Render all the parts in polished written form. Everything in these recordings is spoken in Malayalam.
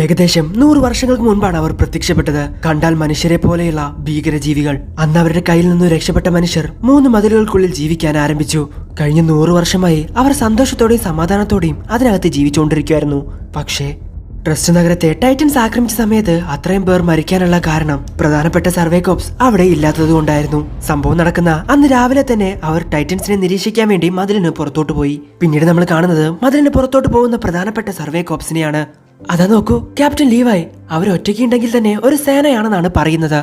ഏകദേശം 100 വർഷങ്ങൾക്ക് മുൻപാണ് അവർ പ്രത്യക്ഷപ്പെട്ടത്. കണ്ടാൽ മനുഷ്യരെ പോലെയുള്ള ഭീകരജീവികൾ. അന്ന് അവരുടെ കയ്യിൽ നിന്ന് രക്ഷപ്പെട്ട മനുഷ്യർ 3 മതിലുകൾക്കുള്ളിൽ ജീവിക്കാൻ ആരംഭിച്ചു. കഴിഞ്ഞ 100 വർഷമായി അവർ സന്തോഷത്തോടെയും സമാധാനത്തോടെയും അതിനകത്ത് ജീവിച്ചുകൊണ്ടിരിക്കുകയായിരുന്നു. പക്ഷേ ട്രസ്റ്റ് നഗരത്തെ ടൈറ്റൻസ് ആക്രമിച്ച സമയത്ത് അത്രയും പേർ മരിക്കാനുള്ള കാരണം പ്രധാനപ്പെട്ട സർവേ കോപ്സ് അവിടെ ഇല്ലാത്തതുകൊണ്ടായിരുന്നു. സംഭവം നടക്കുന്ന അന്ന് രാവിലെ തന്നെ അവർ ടൈറ്റൻസിനെ നിരീക്ഷിക്കാൻ വേണ്ടി മതിലിന് പുറത്തോട്ട് പോയി. പിന്നീട് നമ്മൾ കാണുന്നത് മതിലിന് പുറത്തോട്ട് പോകുന്ന പ്രധാനപ്പെട്ട സർവേ കോപ്സിനെയാണ്. അതാ നോക്കൂ, ക്യാപ്റ്റൻ ലീവായി അവരൊറ്റയ്ക്കുണ്ടെങ്കിൽ തന്നെ ഒരു സേനയാണെന്നാണ് പറയുന്നത്.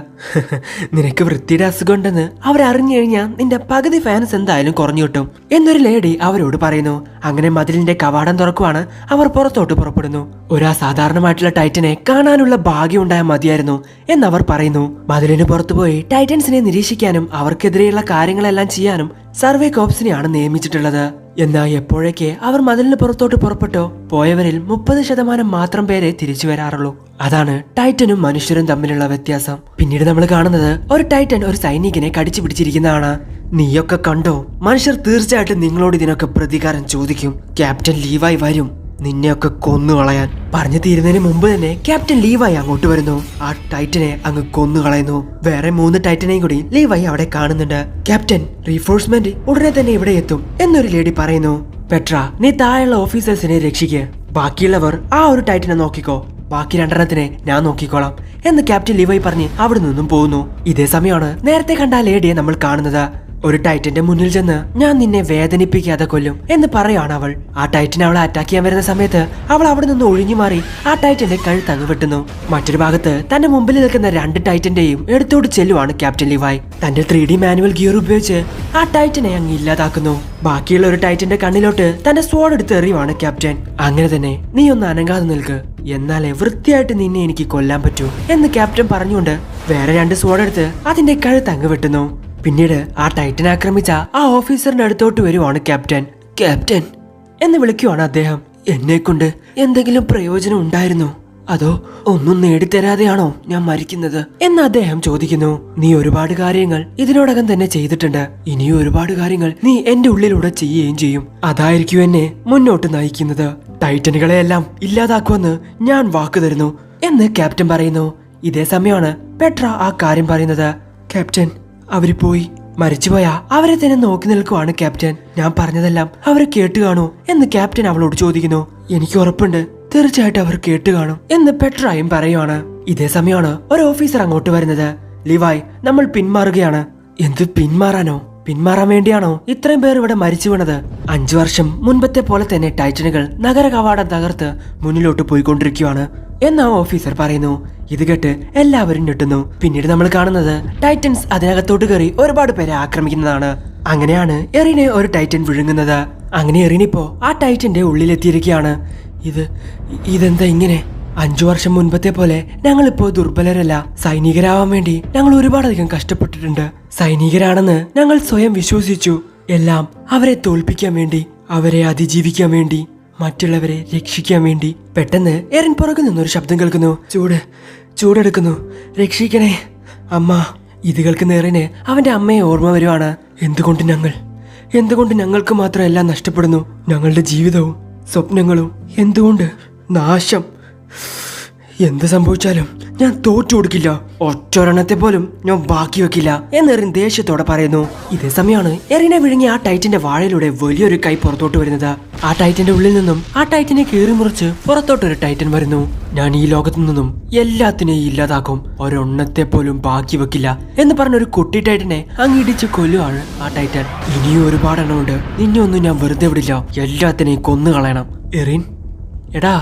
നിനക്ക് വൃത്തിയുടെ അസുഖമുണ്ടെന്ന് അവരറിഞ്ഞു കഴിഞ്ഞാൽ നിന്റെ പകുതി ഫാൻസ് എന്തായാലും കുറഞ്ഞു കിട്ടും എന്നൊരു ലേഡി അവരോട് പറയുന്നു. അങ്ങനെ മതിലിന്റെ കവാടം തുറക്കുവാണ്. അവർ പുറത്തോട്ട് പുറപ്പെടുന്നു. ഒരു അസാധാരണമായിട്ടുള്ള ടൈറ്റനെ കാണാനുള്ള ഭാഗ്യം ഉണ്ടായാൽ മതിയായിരുന്നു എന്നവർ പറയുന്നു. മതിലിന് പുറത്തുപോയി ടൈറ്റൻസിനെ നിരീക്ഷിക്കാനും അവർക്കെതിരെയുള്ള കാര്യങ്ങളെല്ലാം ചെയ്യാനും സർവേ കോപ്സിനെയാണ് നിയമിച്ചിട്ടുള്ളത്. എന്നാൽ എപ്പോഴൊക്കെ അവർ മതിലിന് പുറത്തോട്ട് പുറപ്പെട്ടോ പോയവരിൽ 30% മാത്രം പേരെ തിരിച്ചു വരാറുള്ളൂ. അതാണ് ടൈറ്റനും മനുഷ്യരും തമ്മിലുള്ള വ്യത്യാസം. പിന്നീട് നമ്മൾ കാണുന്നത് ഒരു ടൈറ്റൻ ഒരു സൈനികനെ കടിച്ചു പിടിച്ചിരിക്കുന്നതാണ്. നീയൊക്കെ കണ്ടോ, മനുഷ്യർ തീർച്ചയായിട്ടും നിങ്ങളോട് ഇതിനൊക്കെ പ്രതികാരം ചോദിക്കും. ക്യാപ്റ്റൻ ലീവായി വരും നിന്നെയൊക്കെ കൊന്നുകളയാൻ. പറഞ്ഞു തീരുന്നതിന് മുമ്പ് തന്നെ ക്യാപ്റ്റൻ ലീവായി അങ്ങോട്ട് വരുന്നു. ആ ടൈറ്റനെ അങ്ങ് കൊന്നുകളയുന്നു. വേറെ 3 ടൈറ്റനെയും കൂടി ലീവായി അവിടെ കാണുന്നുണ്ട്. ക്യാപ്റ്റൻ, റീഫോഴ്സ്മെന്റ് ഉടനെ തന്നെ ഇവിടെ എത്തും എന്നൊരു ലേഡി പറയുന്നു. പെട്ര, നീ താഴെയുള്ള ഓഫീസേഴ്സിനെ രക്ഷിക്കുക. ബാക്കിയുള്ളവർ ആ ഒരു ടൈറ്റനെ നോക്കിക്കോ. ബാക്കി 2 ഞാൻ നോക്കിക്കോളാം എന്ന് ക്യാപ്റ്റൻ ലീവായി പറഞ്ഞ് അവിടെ നിന്നും പോകുന്നു. ഇതേ സമയമാണ് നേരത്തെ കണ്ട ആ ലേഡിയെ നമ്മൾ കാണുന്നത്. ഒരു ടൈറ്റന്റെ മുന്നിൽ ചെന്ന് ഞാൻ നിന്നെ വേദനിപ്പിക്കാതെ കൊല്ലും എന്ന് പറയാണ് അവൾ. ആ ടൈറ്റൻ അവളെ അറ്റാക്ക് ചെയ്യാൻ വരുന്ന സമയത്ത് അവൾ അവിടെ നിന്ന് ഒഴിഞ്ഞു മാറി ആ ടൈറ്റന്റെ കഴുത്തങ്ങ് വെട്ടുന്നു. മറ്റൊരു ഭാഗത്ത് തന്റെ മുമ്പിൽ നിൽക്കുന്ന 2 ടൈറ്റന്റെയും എടുത്തോട്ട് ചെല്ലുവാണ് ക്യാപ്റ്റൻ ലീവായി. തന്റെ 3D മാനുവൽ ഗിയർ ഉപയോഗിച്ച് ആ ടൈറ്റനെ അങ്ങ് ഇല്ലാതാക്കുന്നു. ബാക്കിയുള്ള ഒരു ടൈറ്റന്റെ കണ്ണിലോട്ട് തന്റെ സ്വാഡ് എടുത്ത് എറിയുവാണ് ക്യാപ്റ്റൻ. അങ്ങനെ തന്നെ നീ ഒന്ന് അനങ്ങാതെ നിൽക്ക്, എന്നാലേ വൃത്തിയായിട്ട് നിന്നെ എനിക്ക് കൊല്ലാൻ പറ്റൂ എന്ന് ക്യാപ്റ്റൻ പറഞ്ഞുകൊണ്ട് വേറെ 2 സ്വാഡ് എടുത്ത് അതിന്റെ കഴുത്ത് അങ്ങ് വെട്ടുന്നു. പിന്നീട് ആ ടൈറ്റൻ ആക്രമിച്ച ആ ഓഫീസറിന്റെ അടുത്തോട്ട് വരുവാണ് ക്യാപ്റ്റൻ. ക്യാപ്റ്റൻ എന്ന് വിളിക്കുവാണ് അദ്ദേഹം. എന്നെ കൊണ്ട് എന്തെങ്കിലും പ്രയോജനം ഉണ്ടായിരുന്നോ, അതോ ഒന്നും നേടിത്തരാതെയാണോ ഞാൻ മരിക്കുന്നത് എന്ന് അദ്ദേഹം ചോദിക്കുന്നു. നീ ഒരുപാട് കാര്യങ്ങൾ ഇതിനോടകം തന്നെ ചെയ്തിട്ടുണ്ട്. ഇനിയും ഒരുപാട് കാര്യങ്ങൾ നീ എന്റെ ഉള്ളിലൂടെ ചെയ്യുകയും ചെയ്യും. അതായിരിക്കും എന്നെ മുന്നോട്ട് നയിക്കുന്നത്. ടൈറ്റനുകളെയെല്ലാം ഇല്ലാതാക്കുമെന്ന് ഞാൻ വാക്ക് തരുന്നു എന്ന് ക്യാപ്റ്റൻ പറയുന്നു. ഇതേ സമയമാണ് പെട്ര ആ കാര്യം പറയുന്നത്. ക്യാപ്റ്റൻ, അവര് പോയി. മരിച്ചുപോയ അവരെ തന്നെ നോക്കി നിൽക്കുവാണ് ക്യാപ്റ്റൻ. ഞാൻ പറഞ്ഞതെല്ലാം അവർ കേട്ട് കാണൂ എന്ന് ക്യാപ്റ്റൻ അവളോട് ചോദിക്കുന്നു. എനിക്ക് ഉറപ്പുണ്ട്, തീർച്ചയായിട്ടും അവർ കേട്ട് കാണും എന്ന് പെട്രായും പറയുവാണ്. ഇതേ സമയമാണ് ഒരു ഓഫീസർ അങ്ങോട്ട് വരുന്നത്. ലിവായ്, നമ്മൾ പിന്മാറുകയാണ്. എന്ത് പിന്മാറാനോ? പിന്മാറാൻ വേണ്ടിയാണോ ഇത്രയും പേർ ഇവിടെ മരിച്ചു വീണത്? 5 വർഷം മുൻപത്തെ പോലെ തന്നെ ടൈറ്റനുകൾ നഗര കവാടം തകർത്ത് മുന്നിലോട്ട് പോയിക്കൊണ്ടിരിക്കുകയാണ് എന്ന് ആ ഓഫീസർ പറയുന്നു. ഇത് കേട്ട് എല്ലാവരും ഞെട്ടുന്നു. പിന്നീട് നമ്മൾ കാണുന്നത് ടൈറ്റൻസ് അതിനകത്തോട്ട് കയറി ഒരുപാട് പേരെ ആക്രമിക്കുന്നതാണ്. അങ്ങനെയാണ് എറിനെ ഒരു ടൈറ്റൻ വിഴുങ്ങുന്നത്. അങ്ങനെ എറിനിപ്പോ ആ ടൈറ്റന്റെ ഉള്ളിലെത്തിയിരിക്കുകയാണ്. ഇതെന്താ ഇങ്ങനെ? 5 വർഷം മുൻപത്തെ പോലെ ഞങ്ങളിപ്പോ ദുർബലരല്ല. സൈനികരാവാൻ വേണ്ടി ഞങ്ങൾ ഒരുപാടധികം കഷ്ടപ്പെട്ടിട്ടുണ്ട്. സൈനികരാണെന്ന് ഞങ്ങൾ സ്വയം വിശ്വസിച്ചു. എല്ലാം അവരെ തോൽപ്പിക്കാൻ വേണ്ടി, അവരെ അതിജീവിക്കാൻ വേണ്ടി, മറ്റുള്ളവരെ രക്ഷിക്കാൻ വേണ്ടി. പെട്ടെന്ന് എറിൻ പുറകു നിന്നൊരു ശബ്ദം കേൾക്കുന്നു. ചൂടെടുക്കുന്നു, രക്ഷിക്കണേ അമ്മ. ഇത് കേൾക്കുന്ന എറിന് അവന്റെ അമ്മയെ ഓർമ്മ വരുവാണ്. എന്തുകൊണ്ട് ഞങ്ങൾക്ക് മാത്രം എല്ലാം നഷ്ടപ്പെടുന്നു? ഞങ്ങളുടെ ജീവിതവും സ്വപ്നങ്ങളും എന്തുകൊണ്ട് നാശം? എന്ത് സംഭവിച്ചാലും ഞാൻ തോറ്റു കൊടുക്കില്ല. ഒറ്റൊരെണ്ണത്തെ പോലും ഞാൻ ബാക്കി വെക്കില്ല എന്ന് എറിൻ ദേഷ്യത്തോടെ പറയുന്നു. ഇതേ സമയമാണ് എറിനെ വിഴുങ്ങി ആ ടൈറ്റന്റെ വാഴയിലൂടെ വലിയൊരു കൈ പുറത്തോട്ട് വരുന്നത്. ആ ടൈറ്റന്റെ ഉള്ളിൽ നിന്നും ആ ടൈറ്റനെ കീറി മുറിച്ച് പുറത്തോട്ടൊരു ടൈറ്റൻ വരുന്നു. ഞാൻ ഈ ലോകത്തു നിന്നും എല്ലാത്തിനെയും ഇല്ലാതാക്കും, ഒരെണ്ണത്തെ പോലും ബാക്കി വെക്കില്ല എന്ന് പറഞ്ഞൊരു കുട്ടി ടൈറ്റനെ അങ്ങിടിച്ച് കൊല്ലുവാണ് ആ ടൈറ്റൻ. ഇനിയും ഒരുപാടെണ്ണമുണ്ട്. നിന്നെ ഒന്നും ഞാൻ വെറുതെ വിടില്ല, എല്ലാത്തിനെയും കൊന്നു കളയണം. എറിൻ, എടാ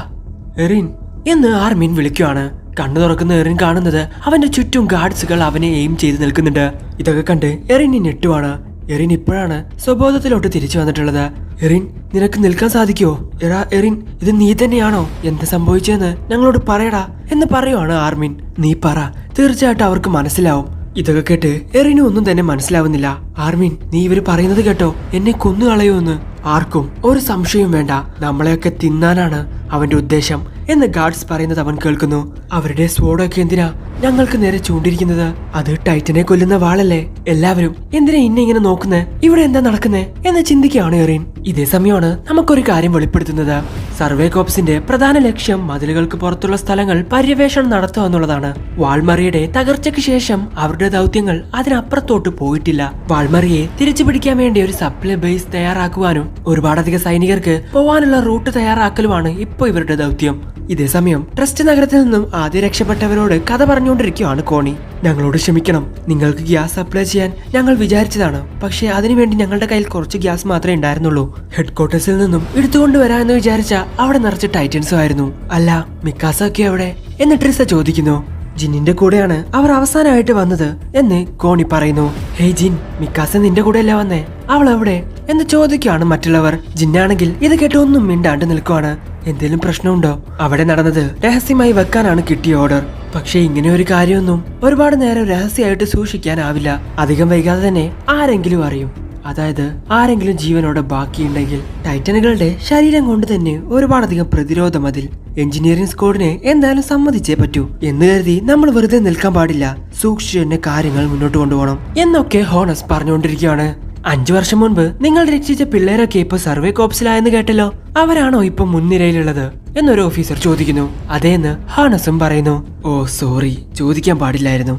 എറിൻ എന്ന് ആർമിൻ വിളിക്കുവാണ്. കണ്ണു തുറക്കുന്ന എറിൻ കാണുന്നത് അവന്റെ ചുറ്റും ഗാർഡ്സുകൾ അവനെ എയിം ചെയ്ത് നിൽക്കുന്നുണ്ട്. ഇതൊക്കെ കണ്ട് എറിൻ ഞെട്ടുവാണ്. എറിൻ ഇപ്പോഴാണ് സ്വബോധത്തിലോട്ട് തിരിച്ചു വന്നിട്ടുള്ളത്. എറിൻ, നിനക്ക് നിൽക്കാൻ സാധിക്കുമോ? എടാ എറിൻ, ഇത് നീ തന്നെയാണോ? എന്ത് സംഭവിച്ചെന്ന് ഞങ്ങളോട് പറയടാ എന്ന് പറയുവാണ് ആർമിൻ. നീ പറ, തീർച്ചയായിട്ടും അവർക്ക് മനസ്സിലാവും. ഇതൊക്കെ കേട്ട് എറിനും ഒന്നും തന്നെ മനസ്സിലാവുന്നില്ല. ആർമിൻ, നീ ഇവര് പറയുന്നത് കേട്ടോ, എന്നെ കൊന്നു കളയുമെന്ന്? ആർക്കും ഒരു സംശയവും വേണ്ട, നമ്മളെയൊക്കെ തിന്നാനാണ് അവന്റെ ഉദ്ദേശം എന്ന് ഗാർഡ്സ് പറയുന്നത് അവൻ കേൾക്കുന്നു. അവരുടെ സ്വോർഡൊക്കെ എന്തിനാ ഞങ്ങൾക്ക് നേരെ ചൂണ്ടിരിക്കുന്നത്? അത് ടൈറ്റനെ കൊല്ലുന്ന വാളല്ലേ? എല്ലാവരും എന്തിനാ ഇങ്ങനെ നോക്കുന്നേ? ഇവിടെ എന്താ നടക്കുന്നേ എന്ന് ചിന്തിക്കുകയാണ് എറിൻ. ഇതേ സമയമാണ് നമുക്കൊരു കാര്യം വെളിപ്പെടുത്തുന്നത്. സർവേ കോപ്സിന്റെ പ്രധാന ലക്ഷ്യം മതിലുകൾക്ക് പുറത്തുള്ള സ്ഥലങ്ങൾ പര്യവേഷണം നടത്തുക എന്നുള്ളതാണ്. വാൾമറിയുടെ തകർച്ചയ്ക്ക് ശേഷം അവരുടെ ദൗത്യങ്ങൾ അതിനപ്പുറത്തോട്ട് പോയിട്ടില്ല. വാൾമറിയെ തിരിച്ചു പിടിക്കാൻ വേണ്ടി ഒരു സപ്ലൈ ബേസ് തയ്യാറാക്കുവാനും ഒരുപാടധികം സൈനികർക്ക് പോവാനുള്ള റൂട്ട് തയ്യാറാക്കലുമാണ് ഇപ്പൊ ഇവരുടെ ദൗത്യം. ഇതേസമയം ട്രസ്റ്റ് നഗരത്തിൽ നിന്നും ആദ്യം രക്ഷപ്പെട്ടവരോട് കഥ പറഞ്ഞുകൊണ്ടിരിക്കുകയാണ് കോണി. ഞങ്ങളോട് ക്ഷമിക്കണം, നിങ്ങൾക്ക് ഗ്യാസ് സപ്ലൈ ചെയ്യാൻ ഞങ്ങൾ വിചാരിച്ചതാണ്. പക്ഷേ അതിനുവേണ്ടി ഞങ്ങളുടെ കയ്യിൽ കുറച്ച് ഗ്യാസ് മാത്രമേ ഉണ്ടായിരുന്നുള്ളൂ. ഹെഡ് ക്വാർട്ടേഴ്സിൽ നിന്നും എടുത്തുകൊണ്ടുവരാമെന്ന് വിചാരിച്ച അവിടെ നിറച്ച് ടൈറ്റൻസും ആയിരുന്നു. അല്ല, മിക്കാസ ഒക്കെ എവിടെ എന്ന് ട്രിസ ചോദിക്കുന്നു. ജിന്നിന്റെ കൂടെയാണ് അവർ അവസാനമായിട്ട് വന്നത് എന്ന് കോണി പറയുന്നു. ഹേയ് ജിൻ, മിക്കാസ നിന്റെ കൂടെ അല്ല വന്നേ, അവൾ എവിടെ എന്ന് ചോദിക്കുകയാണ് മറ്റുള്ളവർ. ജിന്നാണെങ്കിൽ ഇത് കേട്ട് ഒന്നും മിണ്ടാണ്ട് നിൽക്കുവാണ്. എന്തേലും പ്രശ്നമുണ്ടോ? അവിടെ നടന്നത് രഹസ്യമായി വെക്കാനാണ് കിട്ടിയ ഓർഡർ. പക്ഷെ ഇങ്ങനെ ഒരു കാര്യമൊന്നും ഒരുപാട് നേരം രഹസ്യമായിട്ട് സൂക്ഷിക്കാനാവില്ല. അധികം വൈകാതെ തന്നെ ആരെങ്കിലും അറിയും. അതായത് ആരെങ്കിലും ജീവനോടെ ബാക്കിയുണ്ടെങ്കിൽ. ടൈറ്റനുകളുടെ ശരീരം കൊണ്ട് തന്നെ ഒരുപാടധികം പ്രതിരോധം അതിൽ. എഞ്ചിനീയറിംഗ് സ്ക്വാഡിനെ എന്തായാലും സമ്മതിച്ചേ പറ്റൂ എന്ന് കരുതി നമ്മൾ വെറുതെ നിൽക്കാൻ പാടില്ല. സൂക്ഷിച്ചു തന്നെ കാര്യങ്ങൾ മുന്നോട്ട് കൊണ്ടുപോകണം എന്നൊക്കെ ഹോണസ് പറഞ്ഞുകൊണ്ടിരിക്കുകയാണ്. 5 വർഷം മുൻപ് നിങ്ങൾ രക്ഷിച്ച പിള്ളേരൊക്കെ ഇപ്പൊ സർവേ കോപ്സിലായെന്ന് കേട്ടല്ലോ. അവരാണോ ഇപ്പൊ മുൻനിരയിലുള്ളത് എന്നൊരു ഓഫീസർ ചോദിക്കുന്നു. അതേന്ന് ഹാനസും പറയുന്നു. ഓ സോറി, ചോദിക്കാൻ പാടില്ലായിരുന്നു.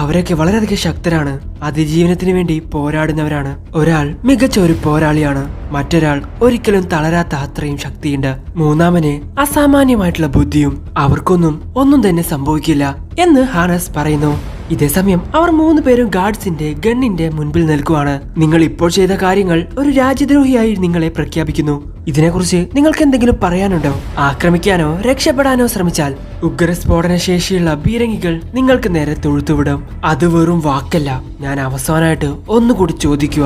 അവരൊക്കെ വളരെയധികം ശക്തരാണ്. അതിജീവനത്തിന് വേണ്ടി പോരാടുന്നവരാണ്. ഒരാൾ മികച്ച ഒരു പോരാളിയാണ്, മറ്റൊരാൾ ഒരിക്കലും തളരാത്ത അത്രയും ശക്തിയുണ്ട്, മൂന്നാമന് അസാമാന്യമായിട്ടുള്ള ബുദ്ധിയും. ഒന്നും തന്നെ സംഭവിക്കില്ല എന്ന് ഹാനസ് പറയുന്നു. ഇതേസമയം അവർ 3 പേരും ഗാർഡ്സിന്റെ ഗണ്ണിന്റെ മുൻപിൽ നിൽക്കുവാണ്. നിങ്ങൾ ഇപ്പോൾ ചെയ്ത കാര്യങ്ങൾ ഒരു രാജ്യദ്രോഹിയായി നിങ്ങളെ പ്രഖ്യാപിക്കുന്നു. ഇതിനെക്കുറിച്ച് നിങ്ങൾക്ക് എന്തെങ്കിലും പറയാനുണ്ടോ? ആക്രമിക്കാനോ രക്ഷപ്പെടാനോ ശ്രമിച്ചാൽ ഉഗ്രസ്ഫോടന ശേഷിയുള്ള ബീരങ്കികൾ നിങ്ങൾക്ക് നേരെ തൊഴുത്തുവിടും. അത് വെറും വാക്കല്ല. ഞാൻ അവസാനമായിട്ട് ഒന്നുകൂടി ചോദിക്കുക,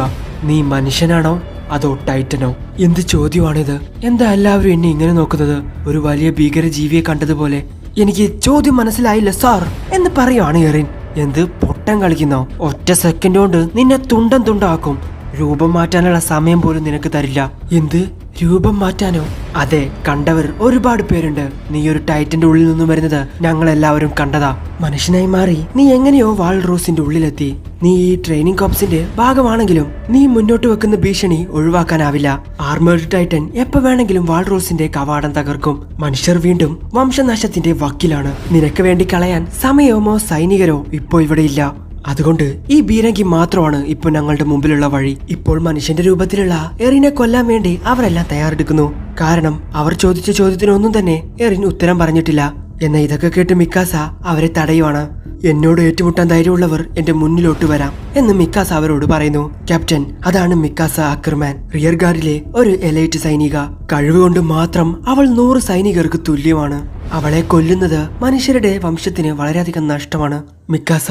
നീ മനുഷ്യനാണോ അതോ ടൈറ്റനോ? എന്ത് ചോദ്യമാണിത്? എന്താ എല്ലാവരും എന്നെ ഇങ്ങനെ നോക്കുന്നത്? ഒരു വലിയ ഭീകരജീവിയെ കണ്ടതുപോലെ. എനിക്ക് ചോദ്യം മനസ്സിലായില്ല സാർ എന്ന് പറയുവാണ് എറിൻ. എന്ത് പൊട്ടം കളിക്കുന്നോ? ഒറ്റ സെക്കൻഡ് കൊണ്ട് നിന്നെ തുണ്ടം തുണ്ടാക്കും. രൂപം മാറ്റാനുള്ള സമയം പോലും നിനക്ക് തരില്ല. എന്ത് രൂപം മാറ്റാനോ? അതെ, കണ്ടവർ ഒരുപാട് പേരുണ്ട്. നീ ഒരു ടൈറ്റന്റെ ഉള്ളിൽ നിന്നും വരുന്നത് ഞങ്ങൾ എല്ലാവരും കണ്ടതാ. മനുഷ്യനായി മാറി നീ എങ്ങനെയോ വാൾറൂസിന്റെ ഉള്ളിലെത്തി. നീ ഈ ട്രെയിനിങ് കോപ്സിന്റെ ഭാഗമാണെങ്കിലും നീ മുന്നോട്ട് വെക്കുന്ന ഭീഷണി ഒഴിവാക്കാനാവില്ല. ആർമേർഡ് ടൈറ്റൻ എപ്പോ വേണമെങ്കിലും വാൾറൂസിന്റെ കവാടം തകർക്കും. മനുഷ്യർ വീണ്ടും വംശനാശത്തിന്റെ വക്കിലാണ്. നിനക്ക് വേണ്ടി കളയാൻ സമയമോ സൈനികരോ ഇപ്പോ ഇവിടെ ഇല്ല. അതുകൊണ്ട് ഈ ബീരങ്കി മാത്രമാണ് ഇപ്പോൾ ഞങ്ങളുടെ മുമ്പിലുള്ള വഴി. ഇപ്പോൾ മനുഷ്യന്റെ രൂപത്തിലുള്ള എറിനെ കൊല്ലാൻ വേണ്ടി അവരെല്ലാം തയ്യാറെടുക്കുന്നു. കാരണം അവർ ചോദിച്ച ചോദ്യത്തിനൊന്നും തന്നെ എറിൻ ഉത്തരം പറഞ്ഞിട്ടില്ല. എന്നാൽ ഇതൊക്കെ കേട്ട് മിക്കാസ അവരെ തടയുവാണ്. എന്നോട് ഏറ്റുമുട്ടാൻ ധൈര്യമുള്ളവർ എന്റെ മുന്നിലോട്ട് വരാം എന്ന് മിക്കാസ അവരോട് പറയുന്നു. ക്യാപ്റ്റൻ, അതാണ് മിക്കാസ അക്കർമാൻ, റിയർ ഗാർഡിലെ ഒരു എലൈറ്റ് സൈനിക. കഴിവുകൊണ്ട് മാത്രം അവൾ 100 സൈനികർക്ക് തുല്യമാണ്. അവളെ കൊല്ലുന്നത് മനുഷ്യരുടെ വംശത്തിന് വളരെയധികം നഷ്ടമാണ്. മിക്കാസ,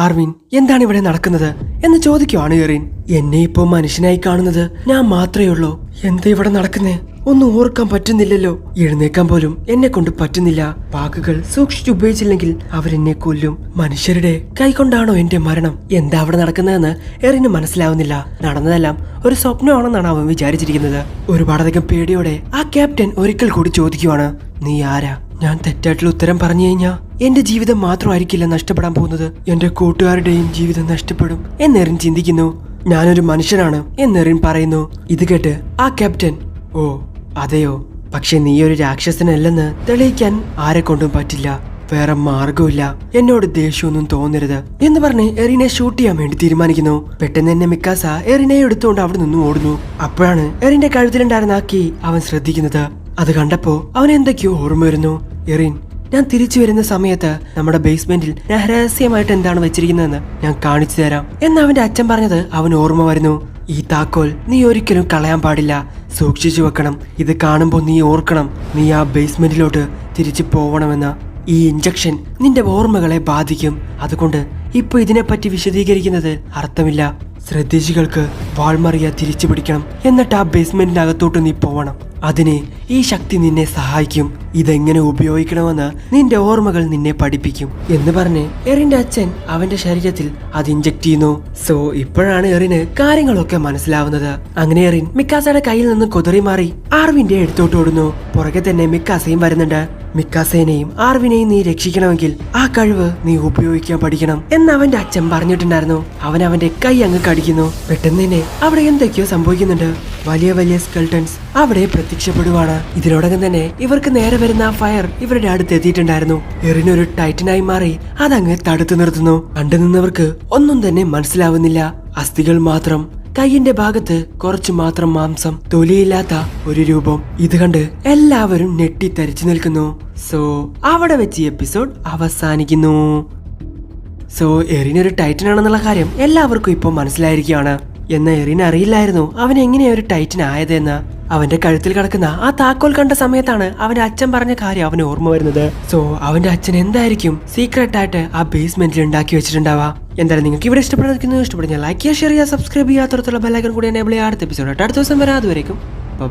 ആർവിൻ, എന്താണ് ഇവിടെ നടക്കുന്നത് എന്ന് ചോദിക്കുവാണ് എറിൻ. എന്നെ ഇപ്പോ മനുഷ്യനായി കാണുന്നത് ഞാൻ മാത്രമേ ഉള്ളൂ. എന്താ ഇവിടെ നടക്കുന്നേ? ഒന്നും ഓർക്കാൻ പറ്റുന്നില്ലല്ലോ. എഴുന്നേക്കാൻ പോലും എന്നെ കൊണ്ട് പറ്റുന്നില്ല. വാക്കുകൾ സൂക്ഷിച്ചു ഉപയോഗിച്ചില്ലെങ്കിൽ അവരെന്നെ കൊല്ലും. മനുഷ്യരുടെ കൈകൊണ്ടാണോ എന്റെ മരണം? എന്താ അവിടെ നടക്കുന്നതെന്ന് എറിന് മനസ്സിലാവുന്നില്ല. നടന്നതെല്ലാം ഒരു സ്വപ്നമാണെന്നാണ് അവൻ വിചാരിച്ചിരിക്കുന്നത്. ഒരുപാടധികം പേടിയോടെ ആ ക്യാപ്റ്റൻ ഒരിക്കൽ കൂടി ചോദിക്കുവാണ്, നീ ആരാ? ഞാൻ തെറ്റായിട്ടുള്ള ഉത്തരം പറഞ്ഞു കഴിഞ്ഞാൽ എന്റെ ജീവിതം മാത്രമായിരിക്കില്ല നഷ്ടപ്പെടാൻ പോകുന്നത്, എന്റെ കൂട്ടുകാരുടെയും ജീവിതം നഷ്ടപ്പെടും എന്നെറിൻ ചിന്തിക്കുന്നു. ഞാനൊരു മനുഷ്യനാണ് എന്നെറിൻ പറയുന്നു. ഇത് കേട്ട് ആ ക്യാപ്റ്റൻ, ഓ അതെയോ, പക്ഷെ നീ ഒരു രാക്ഷസനല്ലെന്ന് തെളിയിക്കാൻ ആരെ കൊണ്ടും പറ്റില്ല. വേറെ മാർഗമില്ല. എന്നോട് ദേഷ്യമൊന്നും തോന്നരുത് എന്ന് പറഞ്ഞ് എറിനെ ഷൂട്ട് ചെയ്യാൻ വേണ്ടി തീരുമാനിക്കുന്നു. പെട്ടെന്ന് തന്നെ മിക്കാസ എറിനെ എടുത്തുകൊണ്ട് അവിടെ നിന്നും ഓടുന്നു. അപ്പോഴാണ് എറിന്റെ കഴുത്തിലുണ്ടായിരുന്ന ആ കീ അവൻ ശ്രദ്ധിക്കുന്നത്. അത് കണ്ടപ്പോ അവൻ എന്തൊക്കെയോ ഓർമ്മ വരുന്നു. എറിൻ, ഞാൻ തിരിച്ചു വരുന്ന സമയത്ത് നമ്മുടെ ബേസ്മെന്റിൽ ഞാൻ രഹസ്യമായിട്ട് എന്താണ് വെച്ചിരിക്കുന്നതെന്ന് ഞാൻ കാണിച്ചു തരാം എന്ന് അവന്റെ അച്ഛൻ പറഞ്ഞത് അവൻ ഓർമ്മ വരുന്നു. ഈ താക്കോൽ നീ ഒരിക്കലും കളയാൻ പാടില്ല, സൂക്ഷിച്ചു വെക്കണം. ഇത് കാണുമ്പോൾ നീ ഓർക്കണം, നീ ആ ബേസ്മെന്റിലോട്ട് തിരിച്ചു പോവണമെന്ന്. ഈ ഇഞ്ചക്ഷൻ നിന്റെ ഓർമ്മകളെ ബാധിക്കും. അതുകൊണ്ട് ഇപ്പൊ ഇതിനെപ്പറ്റി വിശദീകരിക്കുന്നത് അർത്ഥമില്ല. ശ്രദ്ധിച്ചുകൾക്ക് വാൾമറിയ തിരിച്ചു പിടിക്കണം. എന്നിട്ട് ആ ബേസ്മെന്റിനകത്തോട്ട് നീ പോവണം. അതിന് ഈ ശക്തി നിന്നെ സഹായിക്കും. ഇതെങ്ങനെ ഉപയോഗിക്കണമെന്ന് നിന്റെ ഓർമ്മകൾ നിന്നെ പഠിപ്പിക്കും എന്ന് പറഞ്ഞ് എറിന്റെ അച്ഛൻ അവന്റെ ശരീരത്തിൽ അത് ഇഞ്ചക്ട് ചെയ്യുന്നു. സോ ഇപ്പോഴാണ് എറിന് കാര്യങ്ങളൊക്കെ മനസ്സിലാവുന്നത്. അങ്ങനെ എറിൻ മിക്കാസയുടെ കയ്യിൽ നിന്ന് കുതറി മാറി ആർവിന്റെ അടുത്തോട്ട് ഓടുന്നു. പുറകെ തന്നെ മിക്കാസയും വരുന്നുണ്ട്. മിക്കാസേനെയും ആർവിനെയും നീ രക്ഷിക്കണമെങ്കിൽ ആ കഴിവ് നീ ഉപയോഗിക്കാൻ പഠിക്കണം എന്ന് അവന്റെ അച്ഛൻ പറഞ്ഞിട്ടുണ്ടായിരുന്നു. അവൻ അവന്റെ കൈ അങ്ങ് കടിക്കുന്നു. പെട്ടെന്ന് തന്നെ അവിടെ എന്തൊക്കെയോ സംഭവിക്കുന്നുണ്ട്. വലിയ വലിയ സ്കെൽട്ടൺസ് അവിടെ പ്രത്യക്ഷപ്പെടുവാണ്. ഇതിനോടകം തന്നെ ഇവർക്ക് നേരെ വരുന്ന ആ ഫയർ ഇവരുടെ അടുത്ത് എത്തിയിട്ടുണ്ടായിരുന്നു. എറിനൊരു ടൈറ്റനായി മാറി അതങ്ങ് തടുത്തു നിർത്തുന്നു. കണ്ടു നിന്നവർക്ക് ഒന്നും തന്നെ മനസ്സിലാവുന്നില്ല. അസ്ഥികൾ മാത്രം, കൈയിന്റെ ഭാഗത്ത് കുറച്ചു മാത്രം മാംസം, തൊലിയില്ലാത്ത ഒരു രൂപം. ഇത് കണ്ട് എല്ലാവരും ഞെട്ടിത്തരിച്ചു നിൽക്കുന്നു. സോ അവിടെ വെച്ച് ഈ എപ്പിസോഡ് അവസാനിക്കുന്നു. സോ എറിനൊരു ടൈറ്റൻ ആണെന്നുള്ള കാര്യം എല്ലാവർക്കും ഇപ്പോൾ മനസ്സിലായിരിക്കുകയാണ്. എന്നാൽ എറിന് അറിയില്ലായിരുന്നു അവൻ എങ്ങനെയാ ഒരു ടൈറ്റൻ ആയതെന്ന്. അവന്റെ കഴുത്തിൽ കിടക്കുന്ന ആ താക്കോൽ കണ്ട സമയത്താണ് അവന്റെ അച്ഛൻ പറഞ്ഞ കാര്യം അവന് ഓർമ്മ വരുന്നത്. സോ അവന്റെ അച്ഛൻ എന്തായിരിക്കും സീക്രട്ട് ആയിട്ട് ആ ബേസ്മെന്റിൽ ഉണ്ടാക്കി വെച്ചിട്ടുണ്ടാവാ. എന്തായാലും നിങ്ങൾക്ക് ഇവിടെ ഇഷ്ടപ്പെടുന്ന ലൈക്ക് ചെയ്യുക, ഷെയർ ചെയ്യുക, സബ്സ്ക്രൈബ് ചെയ്യുക, അത്തരത്തിലുള്ള ബെല്ലൈക്കൺ കൂടി എനേബിൾ ചെയ്യുക. അടുത്ത എപ്പിസോഡ് അടുത്ത ദിവസം വരാം. അതുവരേക്കും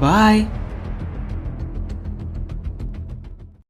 ബൈ.